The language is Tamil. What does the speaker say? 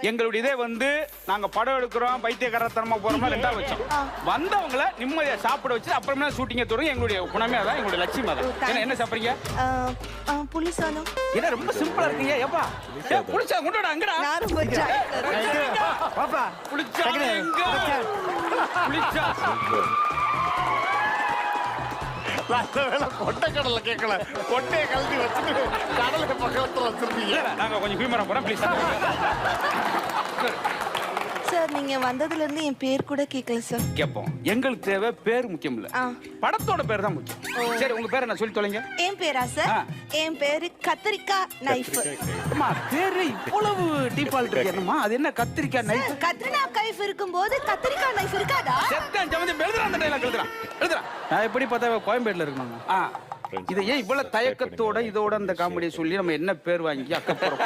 எங்களுடைய இதே வந்து நாங்க படம் எடுக்கிறோம் பைத்தியக்காரத்தனமா போறோமா ரெண்டாவது வச்சோம் வந்தவங்கள நிம்மதியா சாப்பிட வச்சு அப்புறமே ஷூட்டிங்க தரும் எங்களுடைய குணமே அதான் எங்களுடைய லட்சியம் அதான் என்ன சாப்பிடுறீங்க புளிசாதம் என்ன ரொம்ப சிம்பிளா இருக்கீங்க ஏப்பா புளிச்சா கொண்டு அங்கடா பாப்பா புளிச்சா எங்க புளிச்சா கொட்டை கடலை கேட்கல கொட்டையை கழட்டி வச்சுட்டு கடலை பக்கத்துல வச்சிருக்கீங்க. நாங்க கொஞ்சம் ஹியூமரா போறோம் ப்ளீஸ் சார் நீங்க வந்ததுல இருந்து என் பேர் கூட கேட்கல சார். கேட்போம் எங்களுக்கு தேவை பேர் முக்கியம் இல்ல படத்தோட பேர் தான் முக்கியம். சரி உங்க பேரை நான் சொல்லி தொலைங்க. என் பேரா சார்? என் பேரு கத்திரிக்காய் நைஃப். அம்மா பேரு இவ்வளவு டீபால்ட் இருக்கு என்னம்மா அது என்ன கத்திரிக்காய் நைஃப்? கத்திரிக்காய் நைஃப் இருக்கும்போது கத்திரிக்காய் நைஃப் இருக்காதா? செத்தேன் ஜமதி எழுதுறா அந்த டைலாக் எழுதுறா நான் எப்படி பார்த்தா கோயம்பேட்ல இருக்கணும். இதை ஏன் இவ்வளவு தயக்கத்தோட இதோட அந்த காமெடியை சொல்லி நம்ம என்ன பேர் வாங்கி அக்க போறோம்